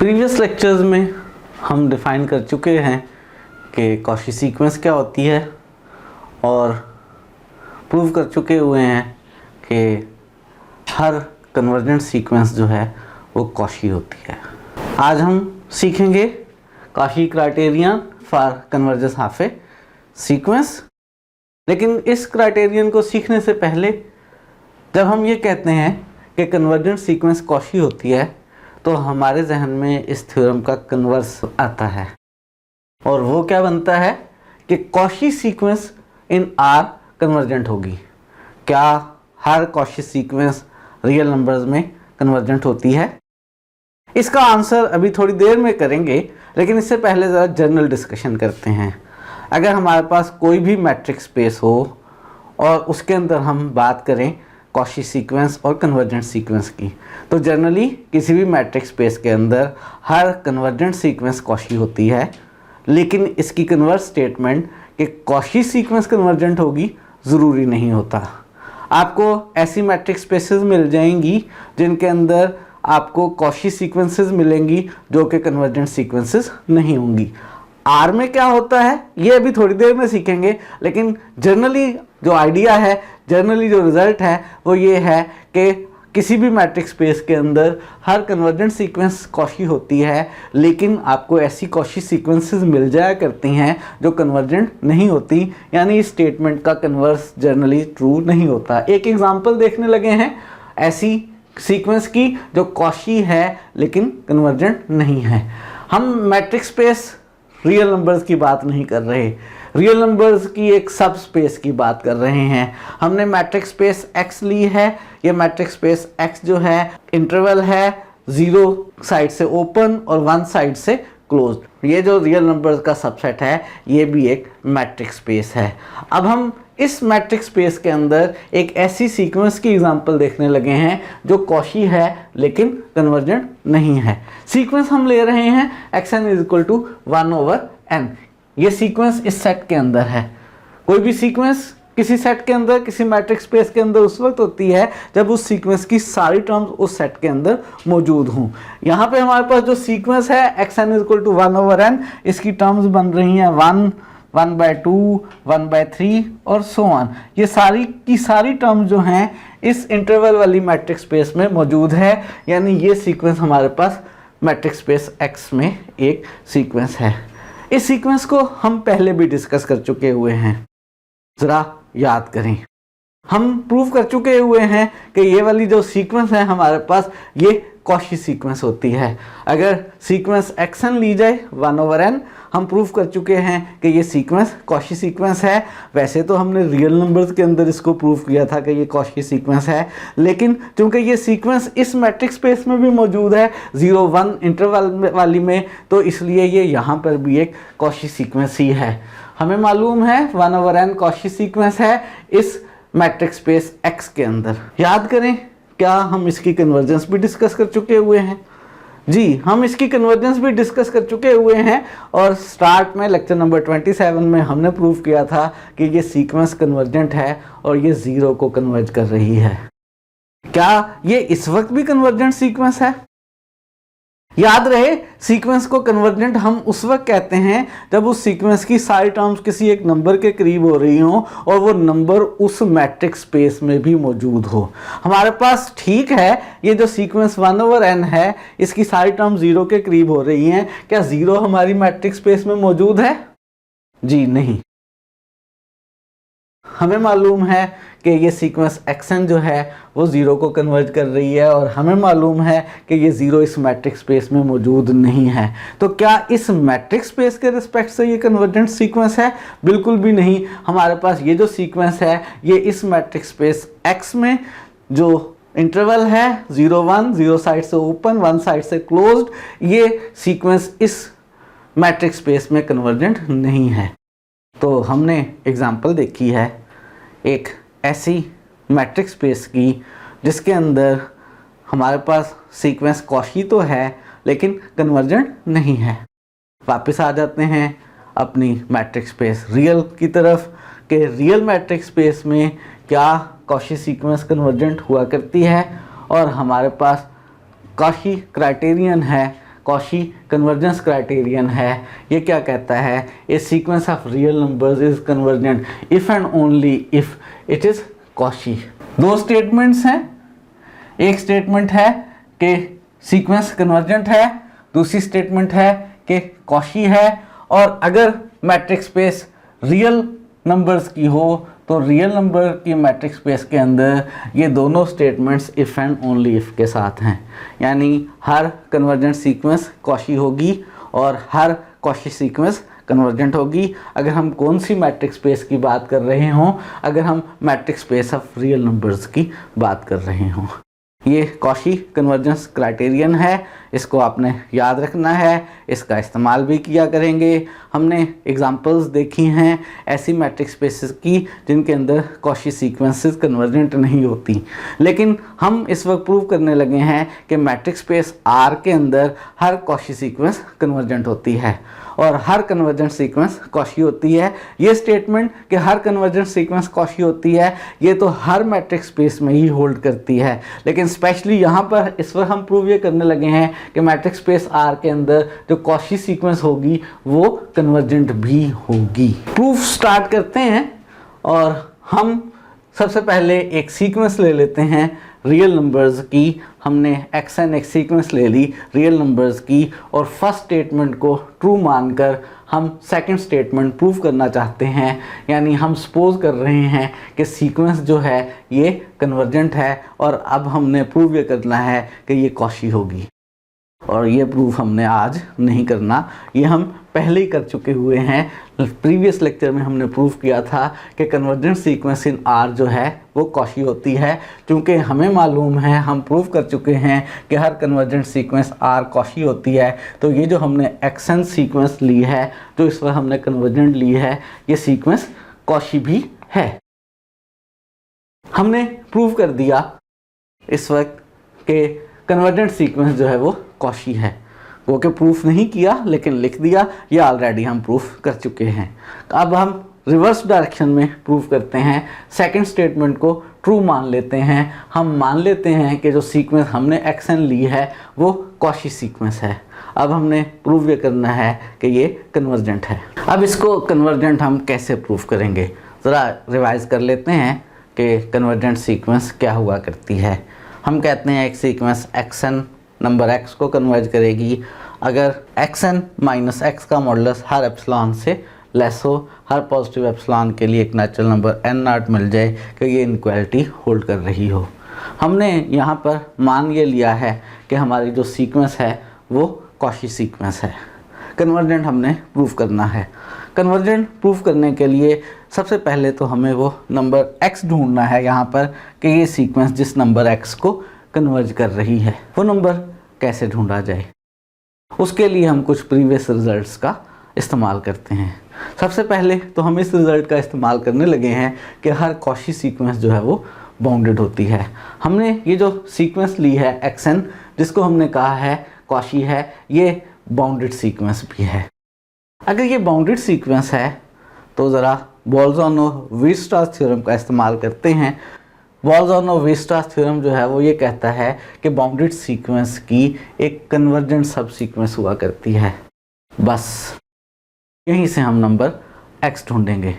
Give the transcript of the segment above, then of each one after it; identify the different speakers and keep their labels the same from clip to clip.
Speaker 1: Previous lectures में हम define कर चुके हैं कि कॉची सीक्वेंस क्या होती है और प्रूव कर चुके हुए हैं कि हर कन्वर्जेंट सीक्वेंस जो है वो कॉची होती है। आज हम सीखेंगे Cauchy criterion for convergence of A sequence. लेकिन इस क्राइटेरियन को सीखने से पहले जब हम ये कहते हैं कि कन्वर्जेंट सीक्वेंस कॉची होती है तो हमारे जहन में इस थ्योरम का कन्वर्स आता है और वो क्या बनता है कि Cauchy sequence in are convergent होगी। क्या हर कॉची सीक्वेंस रियल नंबर्स में कन्वर्जेंट होती है? इसका आंसर अभी थोड़ी देर में करेंगे, लेकिन इससे पहले ज़रा जनरल डिस्कशन करते हैं। अगर हमारे पास कोई भी मैट्रिक स्पेस हो और उसके अंदर हम बात करें कॉची सीक्वेंस और कन्वर्जेंट सीक्वेंस की, तो जनरली किसी भी मैट्रिक स्पेस के अंदर हर कन्वर्जेंट सीक्वेंस कॉची होती है, लेकिन इसकी कन्वर्स स्टेटमेंट कि कॉची सीक्वेंस कन्वर्जेंट होगी ज़रूरी नहीं होता। आपको ऐसी मैट्रिक स्पेसेस मिल जाएंगी जिनके अंदर आपको कॉची सीक्वेंसेस मिलेंगी जो कि कन्वर्जेंट सीक्वेंसेस नहीं होंगी। आर में क्या होता है ये अभी थोड़ी देर में सीखेंगे, लेकिन जनरली जो आइडिया है, जनरली जो रिज़ल्ट है वो ये है कि किसी भी मैट्रिक स्पेस के अंदर हर कन्वर्जेंट सीक्वेंस कॉची होती है, लेकिन आपको ऐसी कॉची सीक्वेंसेस मिल जाया करती हैं जो कन्वर्जेंट नहीं होती, यानी इस स्टेटमेंट का कन्वर्स जनरली ट्रू नहीं होता। एक एग्जांपल देखने लगे हैं ऐसी सीक्वेंस की जो कॉची है लेकिन कन्वर्जेंट नहीं है। हम मैट्रिक स्पेस रियल नंबर्स की बात नहीं कर रहे, रियल नंबर्स की एक सब स्पेस की बात कर रहे हैं। हमने मैट्रिक स्पेस X ली है। ये मैट्रिक स्पेस X जो है इंटरवल है 0 साइड से ओपन और 1 साइड से क्लोज्ड। ये जो रियल नंबर्स का सबसेट है ये भी एक मैट्रिक स्पेस है। अब हम इस मैट्रिक स्पेस के अंदर एक ऐसी सीक्वेंस की एग्जांपल देखने लगे हैं जो कॉची है लेकिन कन्वर्जेंट नहीं है। सीक्वेंस हम ले रहे हैं xn = 1/n। ये सीक्वेंस इस सेट के अंदर है। कोई भी सीक्वेंस किसी सेट के अंदर, किसी मैट्रिक स्पेस के अंदर उस वक्त होती है जब उस सीक्वेंस की सारी टर्म्स उस सेट के अंदर मौजूद हों। यहाँ पे हमारे पास जो सीक्वेंस है xn = 1/n, इसकी टर्म्स बन रही हैं 1, 1/2, 1/3 और सो ऑन। ये सारी की सारी टर्म्स जो हैं इस इंटरवल वाली मैट्रिक स्पेस में मौजूद है, यानी ये सीक्वेंस हमारे पास मैट्रिक स्पेस X में एक सीक्वेंस है। इस सीक्वेंस को हम पहले भी डिस्कस कर चुके हुए हैं, ज़रा याद करें। हम प्रूव कर चुके हुए हैं कि ये वाली जो सीक्वेंस है हमारे पास ये कॉची सीक्वेंस होती है। अगर सीक्वेंस xn ली जाए 1/n, हम प्रूव कर चुके हैं कि ये सीक्वेंस कॉची सीक्वेंस है। वैसे तो हमने रियल नंबर्स के अंदर इसको प्रूव किया था कि ये कॉची सीक्वेंस है, लेकिन चूंकि ये सीक्वेंस इस मैट्रिक स्पेस में भी मौजूद है 0-1 इंटरवल वाली में, तो इसलिए ये यहाँ पर भी एक कॉची सीक्वेंस ही है। हमें मालूम है 1/n कॉची सीक्वेंस है इस मैट्रिक स्पेस X के अंदर। याद करें, क्या हम इसकी कन्वर्जेंस भी डिस्कस कर चुके हुए हैं? जी, हम इसकी कन्वर्जेंस भी डिस्कस कर चुके हुए हैं और स्टार्ट में लेक्चर नंबर 27 में हमने प्रूव किया था कि ये सीक्वेंस कन्वर्जेंट है और ये 0 को कन्वर्ज कर रही है। क्या ये इस वक्त भी कन्वर्जेंट सीक्वेंस है? याद रहे, सीक्वेंस को कन्वर्जेंट हम उस वक्त कहते हैं जब उस सीक्वेंस की सारी टर्म्स किसी एक नंबर के करीब हो रही हों और वो नंबर उस मैट्रिक स्पेस में भी मौजूद हो। हमारे पास ठीक है ये जो सीक्वेंस 1/n है इसकी सारी टर्म्स 0 के करीब हो रही हैं। क्या 0 हमारी मैट्रिक स्पेस में मौजूद है? जी नहीं। हमें मालूम है कि ये सीक्वेंस xn जो है वो 0 को कन्वर्ज कर रही है और हमें मालूम है कि ये 0 इस मैट्रिक स्पेस में मौजूद नहीं है। तो क्या इस मैट्रिक स्पेस के रिस्पेक्ट से ये कन्वर्जेंट सीक्वेंस है? बिल्कुल भी नहीं। हमारे पास ये जो सीक्वेंस है ये इस मैट्रिक स्पेस X में जो इंटरवल है 0-1, 0 साइड से ओपन 1 साइड से क्लोज्ड, ये सीक्वेंस इस मैट्रिक स्पेस में कन्वर्जेंट नहीं है। तो हमने एग्जाम्पल देखी है एक ऐसी मैट्रिक स्पेस की जिसके अंदर हमारे पास सीक्वेंस कॉची तो है लेकिन कन्वर्जेंट नहीं है। वापस आ जाते हैं अपनी मैट्रिक स्पेस रियल की तरफ कि रियल मैट्रिक स्पेस में क्या कॉची सीक्वेंस कन्वर्जेंट हुआ करती है और हमारे पास कॉची क्राइटेरियन है कॉशी कन्वर्जेंस क्राइटेरियन है। ये क्या कहता है, a sequence of real numbers is convergent if and only if it is Cauchy. दो स्टेटमेंट्स हैं, एक स्टेटमेंट है कि सीक्वेंस कन्वर्जेंट है, दूसरी स्टेटमेंट है कि कॉशी है। और अगर मैट्रिक्स स्पेस रियल नंबर्स की हो तो रियल नंबर की मैट्रिक्स स्पेस के अंदर ये दोनों statements if and only if के साथ हैं, यानी हर कन्वर्जेंट सीक्वेंस कॉशी होगी और हर कॉशी सीक्वेंस कन्वर्जेंट होगी अगर हम कौन सी मैट्रिक्स स्पेस की बात कर रहे हों, अगर हम matrix space of real numbers की बात कर रहे हों। ये कॉशी कन्वर्जेंस क्राइटेरियन है, इसको आपने याद रखना है, इसका इस्तेमाल भी किया करेंगे। हमने एग्जांपल्स देखी हैं ऐसी मैट्रिक्स स्पेसेस की जिनके अंदर कॉशी सीक्वेंसेस कन्वर्जेंट नहीं होती, लेकिन हम इस वक्त प्रूव करने लगे हैं कि मैट्रिक्स स्पेस आर के अंदर हर कॉशी सीक्वेंस कन्वर्जेंट होती है और हर कन्वर्जेंट सीक्वेंस कॉशी होती है। ये स्टेटमेंट कि हर कन्वर्जेंट सीक्वेंस कॉशी होती है ये तो हर मैट्रिक्स स्पेस में ही होल्ड करती है, लेकिन स्पेशली यहाँ पर इस वक्त हम प्रूव ये करने लगे हैं कि मैट्रिक्स स्पेस आर के अंदर जो कॉशी सीक्वेंस होगी वो कन्वर्जेंट भी होगी। प्रूफ स्टार्ट करते हैं और हम सबसे पहले एक सीक्वेंस ले लेते हैं रियल नंबर्स की। हमने xn एक सीक्वेंस ले ली रियल नंबर्स की और फर्स्ट स्टेटमेंट को ट्रू मानकर हम सेकंड स्टेटमेंट प्रूव करना चाहते हैं, यानी हम सपोज कर रहे हैं कि सीक्वेंस जो है ये कन्वर्जेंट है और अब हमने प्रूव ये करना है कि ये कॉशी होगी। और ये प्रूफ हमने आज नहीं करना, ये हम पहले ही कर चुके हुए हैं। प्रीवियस लेक्चर में हमने प्रूफ किया था कि कन्वर्जेंट सीक्वेंस इन आर जो है वो कॉशी होती है। क्योंकि हमें मालूम है, हम प्रूफ कर चुके हैं कि हर कन्वर्जेंट सीक्वेंस आर कॉशी होती है, तो ये जो हमने xn सीक्वेंस ली है, जो इस वक्त हमने कन्वर्जेंट ली है, ये सीक्वेंस कॉशी भी है। हमने प्रूव कर दिया इस वक्त कि कन्वर्जेंट सीक्वेंस जो है वो कॉशी है। वो कि प्रूफ नहीं किया लेकिन लिख दिया, ये ऑलरेडी हम प्रूफ कर चुके हैं। अब हम रिवर्स डायरेक्शन में प्रूफ करते हैं। सेकंड स्टेटमेंट को ट्रू मान लेते हैं। हम मान लेते हैं कि जो सीक्वेंस हमने xn ली है वो कॉशी सीक्वेंस है। अब हमने प्रूव ये करना है कि ये कन्वर्जेंट है। अब इसको कन्वर्जेंट हम कैसे प्रूफ करेंगे, ज़रा रिवाइज कर लेते हैं कि कन्वर्जेंट सीक्वेंस क्या हुआ करती है। हम कहते हैं एक सीक्वेंस xn नंबर x को कन्वर्ज करेगी अगर xn माइनस x का मॉडुलस हर एप्सिलॉन से लेस हो, हर पॉजिटिव एप्सिलॉन के लिए एक नेचुरल नंबर n0 मिल जाए कि ये इनइक्वालिटी होल्ड कर रही हो। हमने यहाँ पर मान ये लिया है कि हमारी जो सीक्वेंस है वो कॉशी सीक्वेंस है। कन्वर्जेंट हमने प्रूफ करना है। कन्वर्जेंट प्रूफ करने के लिए सबसे पहले तो हमें वो नंबर x ढूंढना है यहाँ पर कि ये सीक्वेंस जिस नंबर x को कन्वर्ज कर रही है वो नंबर कैसे ढूंढा जाए। उसके लिए हम कुछ प्रीवियस रिजल्ट्स का इस्तेमाल करते हैं। सबसे पहले तो हम इस रिज़ल्ट का इस्तेमाल करने लगे हैं कि हर कॉशी सीक्वेंस जो है वो बाउंडेड होती है। हमने ये जो सीक्वेंस ली है xn, जिसको हमने कहा है कॉशी है, ये बाउंडेड सीक्वेंस भी है। अगर ये बाउंडेड सीक्वेंस है तो ज़रा बोल्ज़ानो-वीयरस्ट्रास थ्योरम का इस्तेमाल करते हैं। बोल्ज़ानो-वीयरस्ट्रास थ्योरम जो है वो ये कहता है कि बाउंडेड सीक्वेंस की एक कन्वर्जेंट सब सीक्वेंस हुआ करती है। बस यहीं से हम नंबर x ढूंढेंगे।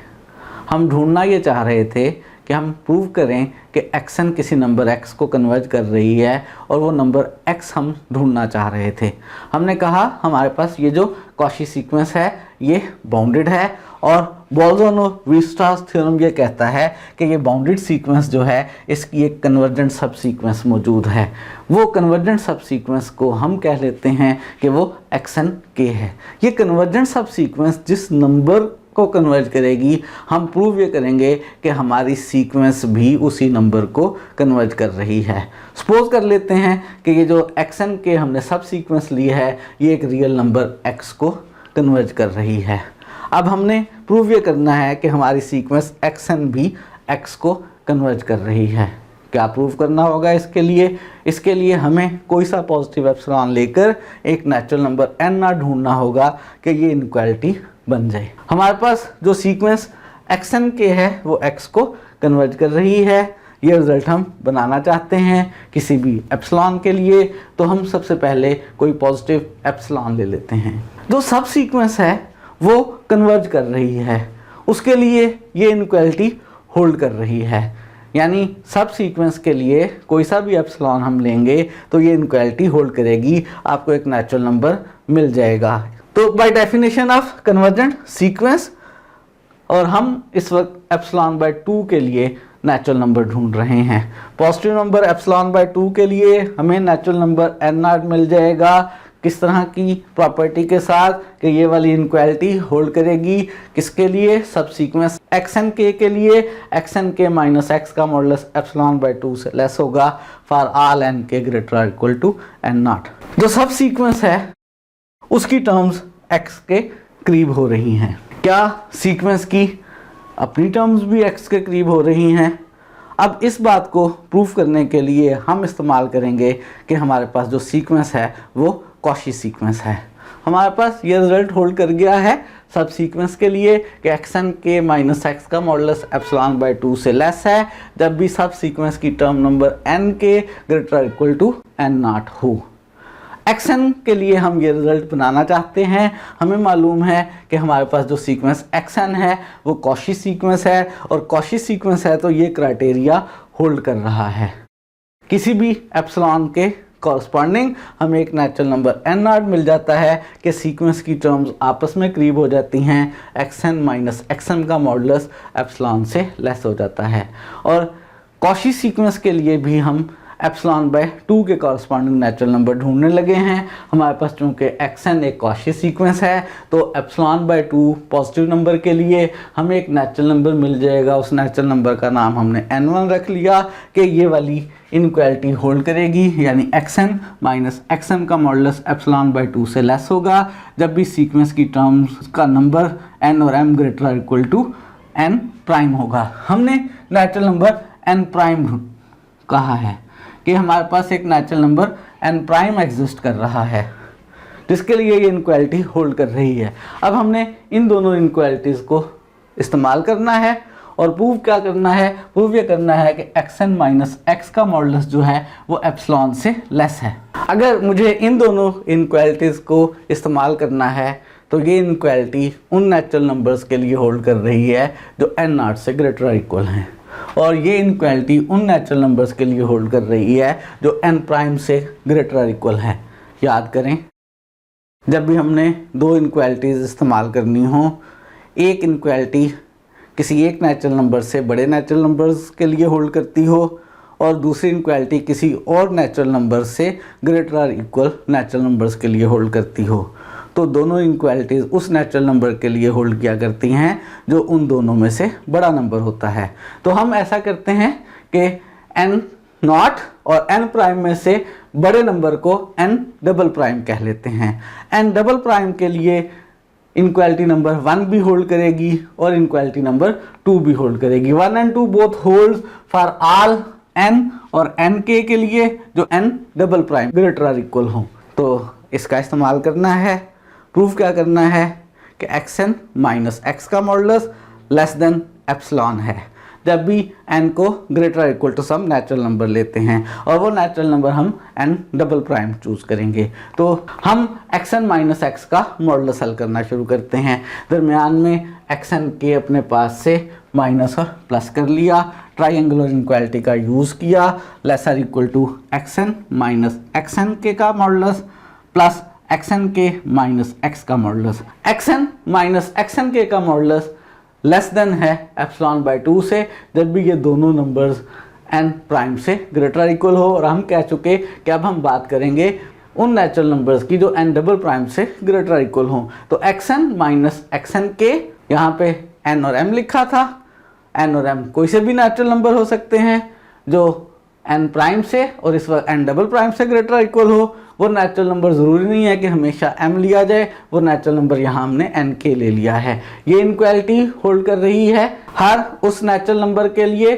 Speaker 1: हम ढूंढना ये चाह रहे थे कि हम प्रूव करें कि xn किसी नंबर x को कन्वर्ज कर रही है और वो नंबर x हम ढूंढना चाह रहे थे। हमने कहा हमारे पास ये जो कॉशी सीक्वेंस है ये बाउंडेड है और बोल्ज़ानो-वीयरस्ट्रास थ्योरम ये कहता है कि ये बाउंडेड सीक्वेंस जो है इसकी एक कन्वर्जेंट सब सीक्वेंस मौजूद है। वो कन्वर्जेंट सब सीक्वेंस को हम कह लेते हैं कि वो xnk है। ये कन्वर्जेंट सब सीक्वेंस जिस नंबर को कन्वर्ज करेगी, हम प्रूव ये करेंगे कि हमारी सीक्वेंस भी उसी नंबर को कन्वर्ज कर रही है। सपोज कर लेते हैं कि ये जो xnk हमने सब सीक्वेंस ली है ये एक रियल नंबर x को कन्वर्ज कर रही है। अब हमने प्रूव ये करना है कि हमारी सीक्वेंस xn भी x को कन्वर्ज कर रही है। क्या प्रूव करना होगा इसके लिए? इसके लिए हमें कोई सा पॉजिटिव एप्सिलॉन लेकर एक नेचुरल नंबर n0 ढूंढना होगा कि ये इनइक्वालिटी बन जाए। हमारे पास जो सीक्वेंस xnk है वो x को कन्वर्ज कर रही है, ये रिजल्ट हम बनाना चाहते हैं किसी भी एप्सिलॉन के लिए, तो हम सबसे पहले कोई पॉजिटिव एप्सिलॉन ले लेते हैं। जो सब सीक्वेंस है वो कन्वर्ज कर रही है, उसके लिए ये इनइक्वालिटी होल्ड कर रही है। यानी सब सीक्वेंस के लिए कोई सा भी एप्सिलॉन हम लेंगे तो ये इनइक्वालिटी होल्ड करेगी, आपको एक नेचुरल नंबर मिल जाएगा। तो by definition of convergent sequence, और हम इस वक्त एप्सिलॉन बाय 2 के लिए नेचुरल नंबर ढूंढ रहे हैं। पॉजिटिव नंबर एप्सिलॉन बाय 2 के लिए हमें नेचुरल नंबर n0 मिल जाएगा। किस तरह की प्रॉपर्टी के साथ कि ये वाली इनइक्वालिटी होल्ड करेगी, किसके लिए, सब सीक्वेंस xn k के लिए xn k माइनस x का मॉडुलस एप्सिलॉन बाय 2 से लेस होगा for all n k greater और इक्वल टू n0। जो सब सीक्वेंस है उसकी टर्म्स x के करीब हो रही हैं। क्या सीक्वेंस की अपनी टर्म्स भी x के करीब हो रही हैं? अब इस बात को प्रूव करने के लिए हम इस्तेमाल करेंगे कि हमारे पास जो सीक्वेंस है वो कॉशी सीक्वेंस है। हमारे पास ये रिजल्ट होल्ड कर गया है सब सीक्वेंस के लिए कि xn k माइनस x का मॉडुलस एप्सिलॉन बाय 2 से लेस है जब भी सब सीक्वेंस की टर्म नंबर n के ग्रेटर इक्वल टू n0 हो। xn के लिए हम ये रिजल्ट बनाना चाहते हैं। हमें मालूम है कि हमारे पास जो सीक्वेंस xn है वो कॉशी सीक्वेंस है, और कॉशी सीक्वेंस है तो ये क्राइटेरिया होल्ड कर रहा है। किसी भी एप्सिलॉन के कॉरस्पॉन्डिंग हमें एक नेचुरल नंबर n0 मिल जाता है कि सीक्वेंस की टर्म्स आपस में करीब हो जाती हैं, xn माइनस xn का मॉडुलस एप्सिलॉन से लेस हो जाता है। और कॉशी सीक्वेंस के लिए भी हम एप्सिलॉन बाय 2 के कॉरस्पॉन्डिंग नेचुरल नंबर ढूंढने लगे हैं। हमारे पास चूंकि xn एक कॉशी सीक्वेंस है तो एप्सिलॉन बाय 2 पॉजिटिव नंबर के लिए हमें एक नेचुरल नंबर मिल जाएगा। उस नेचुरल नंबर का नाम हमने n1 रख लिया कि ये वाली इनइक्वालिटी होल्ड करेगी, यानी xn माइनस xn का मॉडुलस एप्सिलॉन बाय 2 से लेस होगा जब भी सीक्वेंस की टर्म्स का नंबर n और m ग्रेटर और इक्वल टू n प्राइम होगा। हमने नेचुरल नंबर n प्राइम कहा है कि हमारे पास एक natural number n prime exist कर रहा है जिसके लिए ये इनइक्वालिटी होल्ड कर रही है। अब हमने इन दोनों इनइक्वालिटीज़ को इस्तेमाल करना है और प्रूव क्या करना है, प्रूव ये करना है कि xn माइनस x का मॉडुलस जो है वो एप्सिलॉन से लेस है। अगर मुझे इन दोनों इनइक्वालिटीज़ को इस्तेमाल करना है तो ये इनइक्वालिटी उन नेचुरल नंबर्स के लिए होल्ड कर रही है जो n0 से ग्रेटर और इक्वल हैं, और ये इनइक्वालिटी उन नेचुरल नंबर्स के लिए होल्ड कर रही है जो n प्राइम से ग्रेटर और इक्वल है। याद करें, जब भी हमने दो इनइक्वालिटीज़ इस्तेमाल करनी हो, एक इनइक्वालिटी किसी एक नेचुरल नंबर से बड़े नेचुरल नंबर्स के लिए होल्ड करती हो और दूसरी इनइक्वालिटी किसी और नेचुरल नंबर से ग्रेटर और इक्वल नेचुरल नंबर्स के लिए होल्ड करती हो, तो दोनों इनइक्वालिटीज़ उस नेचुरल नंबर के लिए होल्ड किया करती हैं जो उन दोनों में से बड़ा नंबर होता है। तो हम ऐसा करते हैं कि n0 और n प्राइम में से बड़े नंबर को n डबल प्राइम कह लेते हैं। n डबल प्राइम के लिए इनइक्वालिटी नंबर 1 भी होल्ड करेगी और इनइक्वालिटी नंबर 2 भी होल्ड करेगी। 1 and 2 both hold for all n और n k के लिए जो n डबल प्राइम ग्रेटर और इक्वल हो। तो इसका इस्तेमाल करना है, प्रूफ क्या करना है कि xn माइनस x का मॉडुलस लेस देन एप्सिलॉन है जब भी n को ग्रेटर और equal to some natural number लेते हैं, और वो नेचुरल नंबर हम n डबल प्राइम चूज करेंगे। तो हम xn माइनस x का मॉडुलस हल करना शुरू करते हैं। दरमियान में xn के अपने पास से माइनस और प्लस कर लिया, ट्राइंगुलर इनइक्वालिटी का यूज़ किया, lesser equal to xn minus xn के का मॉडुलस प्लस xn के माइनस x का मॉडुलस। xn माइनस xn के का मॉडुलस लेस देन है एप्सिलॉन बाय 2 से जब भी ये दोनों नंबर्स n प्राइम से ग्रेटर इक्वल हो, और हम कह चुके कि अब हम बात करेंगे उन नेचुरल नंबर्स की जो n डबल प्राइम से ग्रेटर इक्वल हो। तो xn माइनस xn के, यहाँ पे n और m लिखा था, n और m कोई से भी नेचुरल नंबर हो सकते हैं जो n प्राइम से और इस वक्त n डबल प्राइम से ग्रेटर इक्वल हो। वो नेचुरल नंबर ज़रूरी नहीं है कि हमेशा m लिया जाए, वो नेचुरल नंबर यहाँ हमने n k ले लिया है। ये इनइक्वालिटी होल्ड कर रही है हर उस नेचुरल नंबर के लिए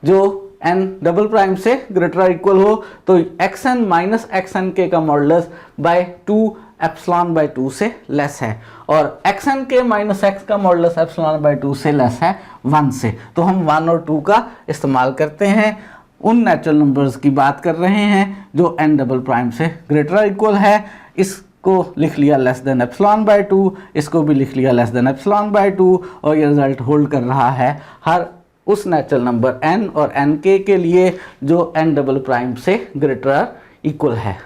Speaker 1: जो n डबल प्राइम से ग्रेटर इक्वल हो। तो xn माइनस xn k का मॉडुलस बाय 2 एप्सिलॉन बाई 2 से लेस है और xn के माइनस एक्स का मॉडुलस एप्सिलॉन बाई 2 से लेस है 1 से। तो हम 1 और 2 का इस्तेमाल करते हैं, उन नेचुरल नंबर्स की बात कर रहे हैं जो n डबल प्राइम से ग्रेटर इक्वल है। इसको लिख लिया लेस देन एप्सिलॉन बाई 2, इसको भी लिख लिया लेस देन एप्सिलॉन बाई 2 और ये रिजल्ट होल्ड कर रहा है हर उस नेचुरल नंबर n और nk के लिए जो n डबल प्राइम से ग्रेटर इक्वल है।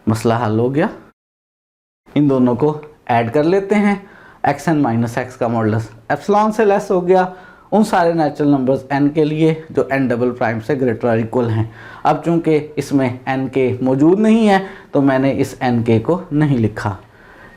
Speaker 1: मसला हल हो गया। इन दोनों को ऐड कर लेते हैं। xn माइनस एक्स का मॉडुलस एप्सिलॉन से लेस हो गया उन सारे नेचुरल नंबर्स n के लिए जो n डबल प्राइम से ग्रेटर इक्वल हैं। अब चूंकि इसमें nk मौजूद नहीं है तो मैंने इस nk को नहीं लिखा।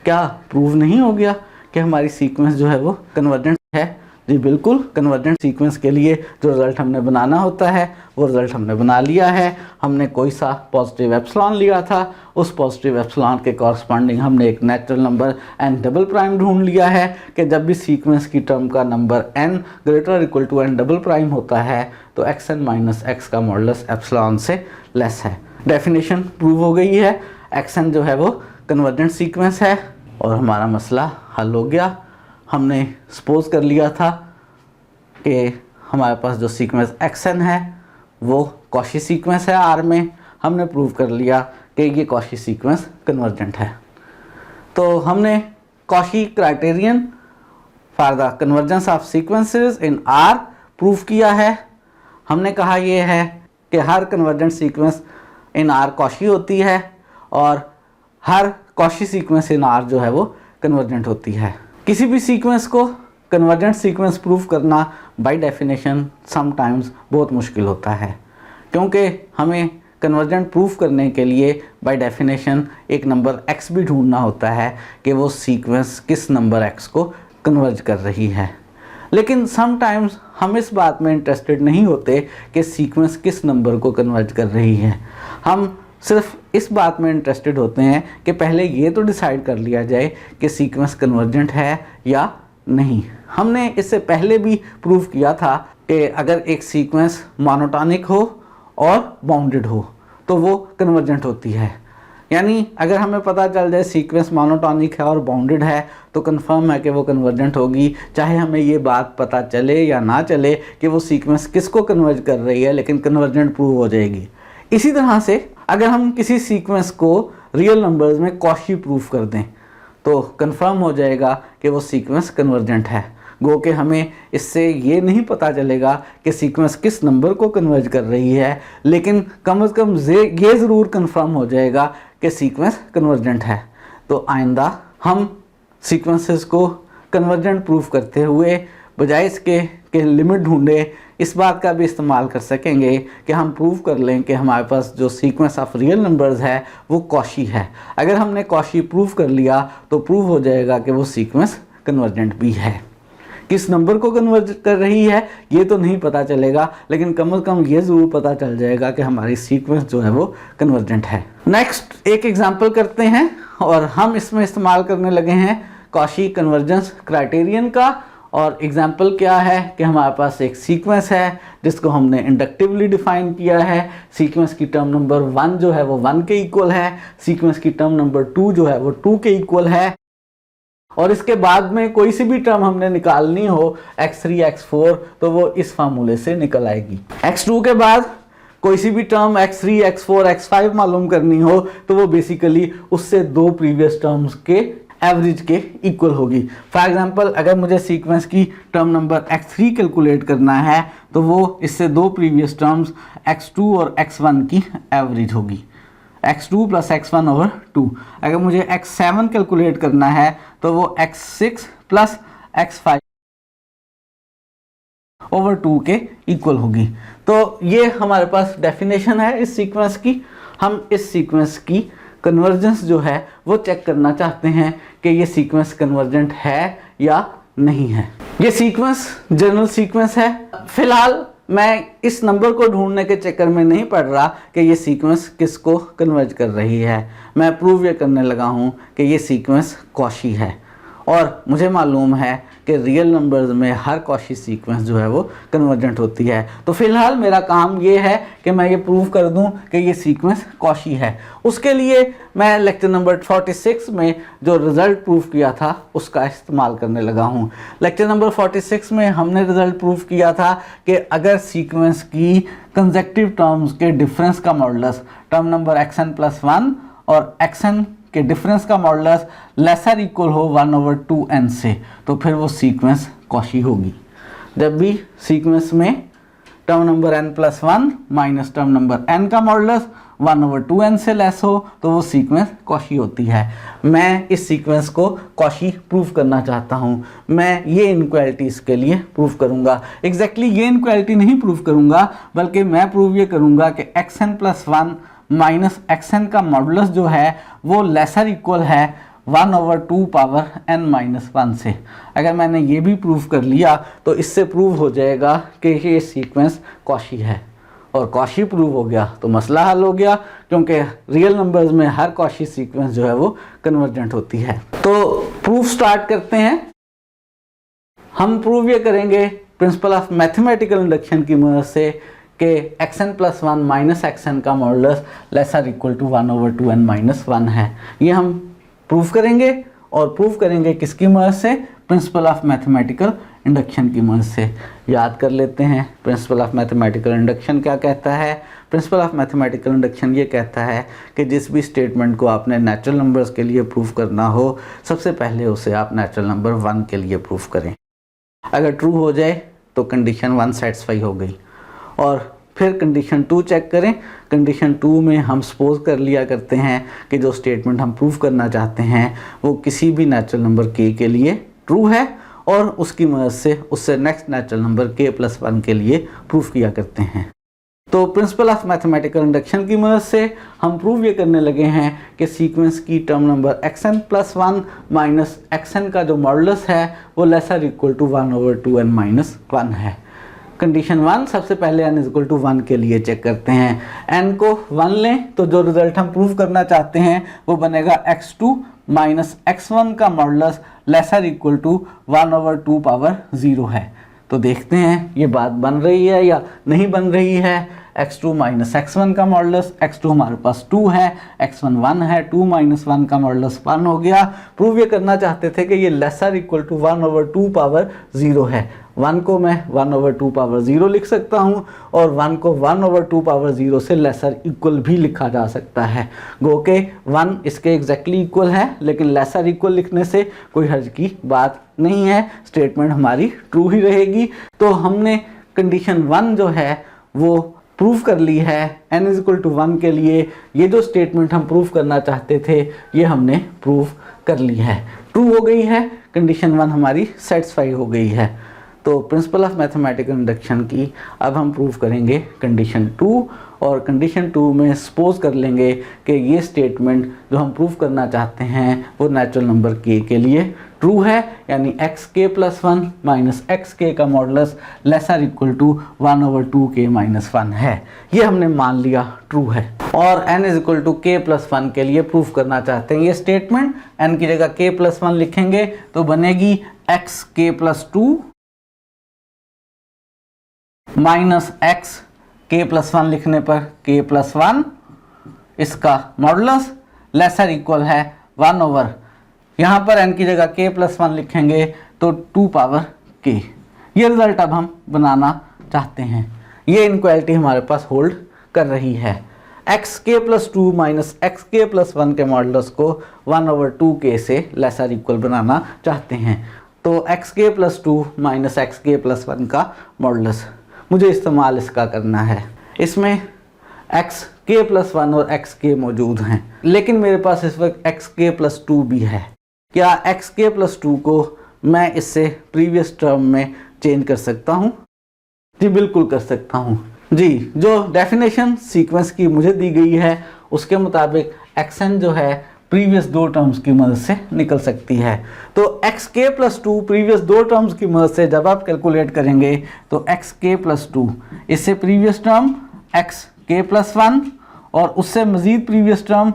Speaker 1: क्या प्रूव नहीं हो गया कि हमारी सीक्वेंस जो है वो कन्वर्जेंट है? जी बिल्कुल, कन्वर्जेंट सीक्वेंस के लिए जो रिज़ल्ट हमने बनाना होता है वो रिज़ल्ट हमने बना लिया है। हमने कोई सा पॉजिटिव एप्सिलॉन लिया था, उस पॉजिटिव एप्सिलॉन के कॉरस्पॉन्डिंग हमने एक natural number n double prime ढूंढ लिया है कि जब भी सीक्वेंस की टर्म का number n greater equal to n double prime होता है तो xn माइनस एक्स का मॉडुलस एप्सिलॉन से लेस है। डेफिनेशन प्रूव हो गई है, xn जो है वो कन्वर्जेंट सीक्वेंस है और हमारा मसला हल हो गया। हमने सपोज कर लिया था कि हमारे पास जो सीक्वेंस xn है वो कॉची सीक्वेंस है R में। हमने प्रूव कर लिया कि ये कॉची सीक्वेंस कन्वर्जेंट है। तो हमने Cauchy criterion for the convergence of sequences in R prove किया है। हमने कहा ये है कि हर convergent sequence in R Cauchy होती है और हर कॉची सीक्वेंस इन R जो है वो कन्वर्जेंट होती है। किसी भी सीक्वेंस को कन्वर्जेंट सीक्वेंस प्रूफ करना बाय डेफिनेशन समटाइम्स बहुत मुश्किल होता है, क्योंकि हमें कन्वर्जेंट प्रूफ करने के लिए बाय डेफिनेशन एक नंबर x भी ढूंढना होता है कि वो सीक्वेंस किस नंबर x को कन्वर्ज कर रही है। लेकिन समटाइम्स हम इस बात में इंटरेस्टेड नहीं होते कि सीक्वेंस किस नंबर को कन्वर्ज कर रही है। हम सिर्फ इस बात में इंटरेस्टेड होते हैं कि पहले ये तो डिसाइड कर लिया जाए कि सीक्वेंस कन्वर्जेंट है या नहीं। हमने इससे पहले भी प्रूव किया था कि अगर एक सीक्वेंस मोनोटॉनिक हो और बाउंडेड हो तो वो कन्वर्जेंट होती है। यानी अगर हमें पता चल जाए सीक्वेंस मोनोटॉनिक है और बाउंडेड है तो कंफर्म है कि वो कन्वर्जेंट होगी, चाहे हमें ये बात पता चले या ना चले कि वो सीक्वेंस किसको कन्वर्ज कर रही है, लेकिन कन्वर्जेंट प्रूव हो जाएगी। इसी तरह से अगर हम किसी सीक्वेंस को रियल नंबर्स में कॉची प्रूफ कर दें तो कंफर्म हो जाएगा कि वो सीक्वेंस कन्वर्जेंट है। गो कि हमें इससे ये नहीं पता चलेगा कि सीक्वेंस किस नंबर को कन्वर्ज कर रही है, लेकिन कम से कम ये ज़रूर कंफर्म हो जाएगा कि सीक्वेंस कन्वर्जेंट है। तो आइंदा हम सीक्वेंसेस को कन्वर्जेंट प्रूफ करते हुए बजाय इसके कि लिमिट ढूंढे, इस बात का भी इस्तेमाल कर सकेंगे कि हम प्रूव कर लें कि हमारे पास जो सीक्वेंस ऑफ रियल नंबर्स है वो कॉची है। अगर हमने कॉची प्रूव कर लिया तो प्रूव हो जाएगा कि वो सीक्वेंस कन्वर्जेंट भी है। किस नंबर को कन्वर्ज कर रही है ये तो नहीं पता चलेगा, लेकिन कम से कम ये ज़रूर पता चल जाएगा कि हमारी सीक्वेंस जो है वो कन्वर्जेंट है। नेक्स्ट एक एग्जांपल करते हैं और हम इसमें इस्तेमाल करने लगे हैं कॉची कन्वर्जेंस क्राइटेरियन का। और एग्जाम्पल क्या है कि हमारे पास एक सीक्वेंस है जिसको हमने इंडक्टिवली डिफाइन किया है। सीक्वेंस की टर्म नंबर 1 जो है वो 1 के इक्वल है, सीक्वेंस की टर्म नंबर 2 जो है वो 2 के इक्वल है, और इसके बाद में कोई सी भी टर्म हमने निकालनी हो x3 x4 तो वो इस फार्मूले से निकल आएगी। x2 के बाद कोई सी भी टर्म x3 x4 x5 मालूम करनी हो तो वो बेसिकली उससे दो प्रीवियस टर्म्स के एवरेज के इक्वल होगी। फॉर एग्जांपल अगर मुझे सीक्वेंस की टर्म नंबर x3 कैलकुलेट करना है तो वो इससे दो प्रीवियस टर्म्स x2 और x1 की एवरेज होगी, x2 प्लस x1 ओवर 2। अगर मुझे x7 कैलकुलेट करना है तो वो x6 प्लस x5 ओवर 2 के इक्वल होगी। तो ये हमारे पास डेफिनेशन है इस सीक्वेंस की। हम इस सीक्वेंस की कन्वर्जेंस जो है वो चेक करना चाहते हैं कि ये सीक्वेंस कन्वर्जेंट है या नहीं है। ये सीक्वेंस जनरल सीक्वेंस है। फिलहाल मैं इस नंबर को ढूंढने के चक्कर में नहीं पड़ रहा कि ये सीक्वेंस किसको कन्वर्ज कर रही है। मैं प्रूव ये करने लगा हूँ कि ये सीक्वेंस कॉची है और मुझे मालूम है कि रियल नंबर्स में हर कॉशी सीक्वेंस जो है वो कन्वर्जेंट होती है। तो फिलहाल मेरा काम ये है कि मैं ये प्रूव कर दूं कि ये सीक्वेंस कॉशी है। उसके लिए मैं लेक्चर नंबर 46 में जो रिज़ल्ट प्रूव किया था उसका इस्तेमाल करने लगा हूँ। लेक्चर नंबर 46 में हमने रिज़ल्ट प्रूव किया था कि अगर सीक्वेंस की कंसेक्टिव टर्म्स के डिफरेंस का मॉडुलस टर्म नंबर xn+1 और xn के डिफरेंस का मॉडुलस लेसर इक्वल हो 1/2n से, तो फिर वो सीक्वेंस कॉशी होगी। जब भी सीक्वेंस में term number n+1 minus term number n का मॉडुलस 1/2n से लेस हो तो वो सीक्वेंस कॉशी होती है। मैं इस सीक्वेंस को कॉशी प्रूव करना चाहता हूँ। मैं ये इनक्वालिटीज़ के लिए प्रूव करूँगा। एग्जैक्टली ये इनक्वालिटी नहीं प्रूव करूँगा, बल्कि मैं प्रूव ये करूँगा कि xn+1 माइनस xn का मॉडुलस जो है वो लेसर इक्वल है 1/2 पावर n-1 से। अगर मैंने ये भी प्रूव कर लिया तो इससे प्रूव हो जाएगा कि ये सीक्वेंस कॉशी है, और कॉशी प्रूव हो गया तो मसला हल हो गया, क्योंकि रियल नंबर्स में हर कॉशी सीक्वेंस जो है वो कन्वर्जेंट होती है। तो प्रूफ स्टार्ट करते हैं। हम प्रूव ये करेंगे प्रिंसिपल ऑफ मैथमेटिकल इंडक्शन की मदद से कि xn+1 माइनस xn का modulus lesser equal to 1/2n-1 है। ये हम प्रूव करेंगे, और प्रूव करेंगे किसकी मदद से? प्रिंसिपल ऑफ मैथमेटिकल इंडक्शन की मदद से। याद कर लेते हैं प्रिंसिपल ऑफ मैथमेटिकल इंडक्शन क्या कहता है। प्रिंसिपल ऑफ मैथमेटिकल इंडक्शन ये कहता है कि जिस भी स्टेटमेंट को आपने नेचुरल नंबर्स के लिए प्रूव करना हो, सबसे पहले उसे आप नेचुरल नंबर 1 के लिए प्रूव करें। अगर ट्रू हो जाए तो कंडीशन 1 सेटिस्फाई हो गई, और फिर कंडीशन 2 चेक करें। कंडीशन 2 में हम सपोज कर लिया करते हैं कि जो स्टेटमेंट हम प्रूव करना चाहते हैं वो किसी भी नेचुरल नंबर k के लिए ट्रू है, और उसकी मदद से उससे नेक्स्ट नेचुरल नंबर k+1 के लिए प्रूफ किया करते हैं। तो प्रिंसिपल ऑफ मैथमेटिकल इंडक्शन की मदद से हम प्रूव ये करने लगे हैं कि सीक्वेंस की term number xn+1 minus xn का जो मॉडुलस है वो लेसर इक्वल टू 1/2n-1 है। कंडीशन 1 सबसे पहले n=1 के लिए चेक करते हैं। n को 1 लें तो जो रिजल्ट हम प्रूव करना चाहते हैं वो बनेगा x2 माइनस x1 का modulus lesser equal to 1/2 power 0 है। तो देखते हैं ये बात बन रही है या नहीं बन रही है। x2 माइनस x1 का मॉडुलस, x2 हमारे पास 2 है, x1 1 है, 2 माइनस 1 का मॉडुलस 1 हो गया। प्रूव ये करना चाहते थे कि ये लेसर इक्वल टू 1/2 पावर 0 है। 1 को मैं 1/2 पावर 0 लिख सकता हूँ, और 1 को 1/2 पावर 0 से लेसर इक्वल भी लिखा जा सकता है। गो के 1 इसके एग्जैक्टली इक्वल है, लेकिन लेसर इक्वल लिखने से कोई हर्ज की बात नहीं है, स्टेटमेंट हमारी ट्रू ही रहेगी। तो हमने कंडीशन 1 जो है वो प्रूफ कर ली है n=1 के लिए। ये जो स्टेटमेंट हम प्रूफ करना चाहते थे ये हमने प्रूफ कर ली है, ट्रू हो गई है, कंडीशन 1 हमारी सेटिस्फाई हो गई है। तो प्रिंसिपल ऑफ मैथमेटिकल इंडक्शन की अब हम प्रूफ करेंगे कंडीशन 2, और कंडीशन 2 में सपोज कर लेंगे कि ये स्टेटमेंट जो हम प्रूफ करना चाहते हैं वो नेचुरल नंबर k के लिए ट्रू है, यानी xk+1 माइनस xk का modulus lesser equal to 1/2k-1 है। ये हमने मान लिया ट्रू है, और n=k+1 के लिए प्रूफ करना चाहते हैं ये स्टेटमेंट। n की जगह k+1 लिखेंगे तो बनेगी xk+2 माइनस xk+1 लिखने पर k+1, इसका मॉडुलस लेसर इक्वल है 1/, यहाँ पर n की जगह k+1 लिखेंगे तो 2 पावर k। ये रिजल्ट अब हम बनाना चाहते हैं। ये इनक्वालिटी हमारे पास होल्ड कर रही है। xk+2 माइनस xk+1 के मॉडुलस को 1/2k से लेसर इक्वल बनाना चाहते हैं। तो xk+2 माइनस xk+1 का मॉडुलस मुझे इस्तेमाल इसका करना है। इसमें xk+1 और xk मौजूद हैं, लेकिन मेरे पास इस वक्त xk+2 भी है। क्या xk+2 को मैं इससे प्रीवियस टर्म में चेंज कर सकता हूँ? जी बिल्कुल कर सकता हूँ। जी, जो डेफिनेशन सीक्वेंस की मुझे दी गई है उसके मुताबिक xn जो है प्रीवियस 2 टर्म्स की मदद से निकल सकती है। तो xk+2 प्रीवियस 2 टर्म्स की मदद से जब आप कैलकुलेट करेंगे तो xk+2 इससे प्रीवियस टर्म xk+1 और उससे मज़ीद प्रीवियस टर्म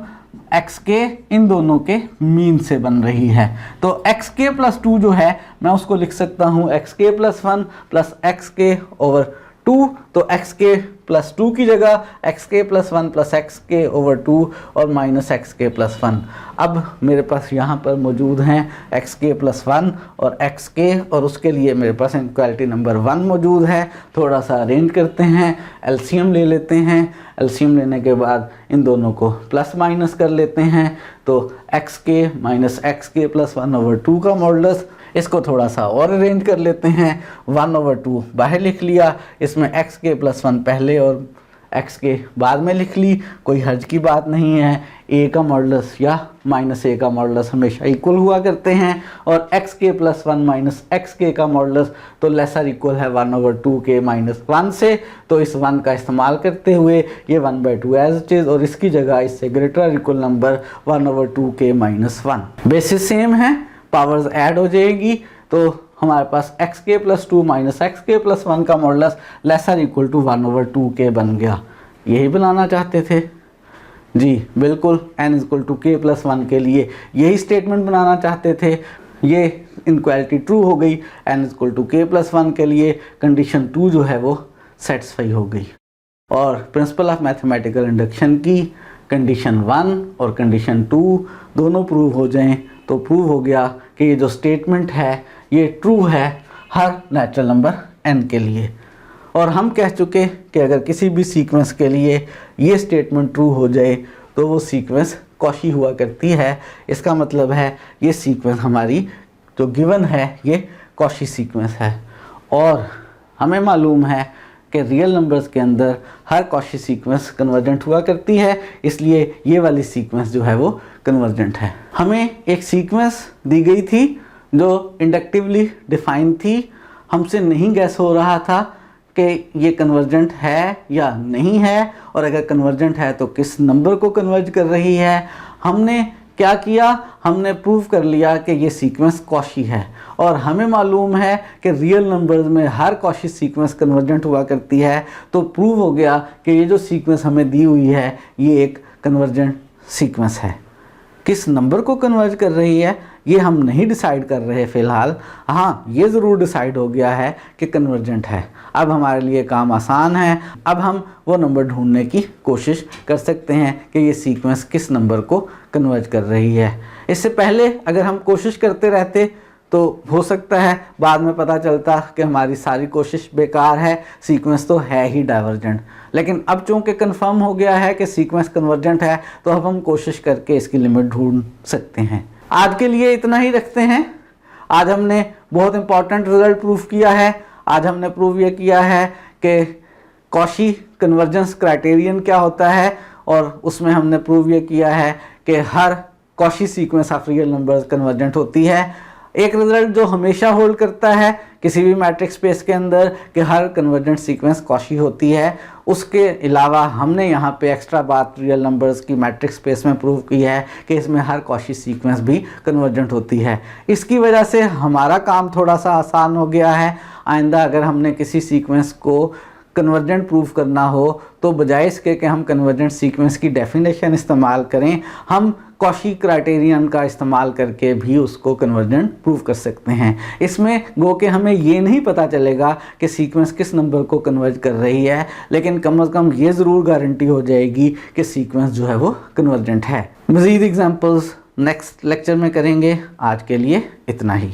Speaker 1: एक्स के इन दोनों के मीन से बन रही है। तो एक्स के प्लस 2 जो है मैं उसको लिख सकता हूँ x k plus 1 plus x के ओवर 2। तो एक्स के प्लस 2 की जगह x k plus 1 plus x के ओवर 2 और माइनस एक्स के प्लस 1। अब मेरे पास यहाँ पर मौजूद हैं एक्स के प्लस 1 और एक्स के, और उसके लिए मेरे पास इनक्वालिटी नंबर 1 मौजूद है। थोड़ा सा अरेंज करते हैं, एलसीएम ले लेते हैं। एलसीएम लेने के बाद इन दोनों को प्लस माइनस कर लेते हैं। तो एक्स के minus x k plus 1 over 2 का मॉडुलस। इसको थोड़ा सा और अरेंज कर लेते हैं, 1 ओवर 2 बाहर लिख लिया, इसमें एक्स के प्लस 1 पहले और एक्स के बाद में लिख ली, कोई हर्ज की बात नहीं है। ए का मॉडुलस या माइनस ए का मॉडुलस हमेशा इक्वल हुआ करते हैं, और x k plus 1 minus x के का मॉडुलस तो लेसर इक्वल है 1 ओवर 2 के माइनस 1 से। तो इस 1 का इस्तेमाल करते हुए ये 1/2 एज इट इज, और इसकी जगह इससे greater equal number 1 over 2 k minus 1। Basis same है, पावर्स ऐड हो जाएगी, तो हमारे पास एक्स के प्लस 2 माइनस एक्स के प्लस 1 का modulus lesser equal to 1 over 2 k बन गया। यही बनाना चाहते थे जी, बिल्कुल। n इक्वल टू के प्लस 1 के लिए यही स्टेटमेंट बनाना चाहते थे। ये इनक्वालिटी ट्रू हो गई। n इक्वल टू के प्लस 1 के लिए कंडीशन 2 जो है वो सेटिस्फाई हो गई। और प्रिंसिपल ऑफ मैथमेटिकल इंडक्शन की कंडीशन 1 और कंडीशन 2 दोनों प्रूव हो जाएं तो प्रूव हो गया कि ये जो स्टेटमेंट है ये ट्रू है हर नेचुरल नंबर n के लिए। और हम कह चुके कि अगर किसी भी सीक्वेंस के लिए ये स्टेटमेंट ट्रू हो जाए तो वो सीक्वेंस कॉशी हुआ करती है। इसका मतलब है ये सीक्वेंस हमारी जो गिवन है ये कॉशी सीक्वेंस है। और हमें मालूम है कि रियल नंबर्स के अंदर हर कॉशी सीक्वेंस कन्वर्जेंट हुआ करती है, इसलिए ये वाली सीक्वेंस जो है वो कन्वर्जेंट है। हमें एक सीक्वेंस दी गई थी जो इंडक्टिवली डिफाइन थी, हमसे नहीं गैस हो रहा था कि ये कन्वर्जेंट है या नहीं है, और अगर कन्वर्जेंट है तो किस नंबर को कन्वर्ज कर रही है। हमने क्या किया, हमने प्रूव कर लिया कि ये सीक्वेंस कॉशी है, और हमें मालूम है कि रियल नंबर्स में हर कॉशी सीक्वेंस कन्वर्जेंट हुआ करती है। तो प्रूव हो गया कि ये जो सीक्वेंस हमें दी हुई है ये एक कन्वर्जेंट सीक्वेंस है। किस नंबर को कन्वर्ज कर रही है ये हम नहीं डिसाइड कर रहे फ़िलहाल। हाँ, ये ज़रूर डिसाइड हो गया है कि कन्वर्जेंट है। अब हमारे लिए काम आसान है। अब हम वो नंबर ढूंढने की कोशिश कर सकते हैं कि ये सीक्वेंस किस नंबर को कन्वर्ज कर रही है। इससे पहले अगर हम कोशिश करते रहते तो हो सकता है बाद में पता चलता कि हमारी सारी कोशिश बेकार है, सीक्वेंस तो है ही डाइवर्जेंट। लेकिन अब चूंकि कंफर्म हो गया है कि सीक्वेंस कन्वर्जेंट है तो अब हम कोशिश करके इसकी लिमिट ढूंढ सकते हैं। आज के लिए इतना ही रखते हैं। आज हमने बहुत इंपॉर्टेंट रिजल्ट प्रूव किया है। आज हमने प्रूव ये किया है कि कॉशी कन्वर्जेंस क्राइटेरियन क्या होता है, और उसमें हमने प्रूव ये किया है कि हर Cauchy sequence of real numbers convergent होती है। एक रिजल्ट जो हमेशा होल्ड करता है किसी भी मैट्रिक्स स्पेस के अंदर कि हर कन्वर्जेंट सीक्वेंस कॉशी होती है। उसके अलावा हमने यहाँ पे एक्स्ट्रा बात रियल नंबर्स की मैट्रिक्स स्पेस में प्रूव की है कि इसमें हर कॉशी सीक्वेंस भी कन्वर्जेंट होती है। इसकी वजह से हमारा काम थोड़ा सा आसान हो गया है। आइंदा अगर हमने किसी सीक्वेंस को कन्वर्जेंट प्रूफ करना हो तो बजाय इसके कि हम कन्वर्जेंट सीक्वेंस की डेफिनेशन इस्तेमाल करें, हम कॉशी क्राइटेरियन का इस्तेमाल करके भी उसको कन्वर्जेंट प्रूफ कर सकते हैं। इसमें गो के हमें ये नहीं पता चलेगा कि सीक्वेंस किस नंबर को कन्वर्ज कर रही है, लेकिन कम से कम ये ज़रूर गारंटी हो जाएगी कि सीक्वेंस जो है वो कन्वर्जेंट है। मज़ीद एग्जांपल्स नेक्स्ट लेक्चर में करेंगे। आज के लिए इतना ही।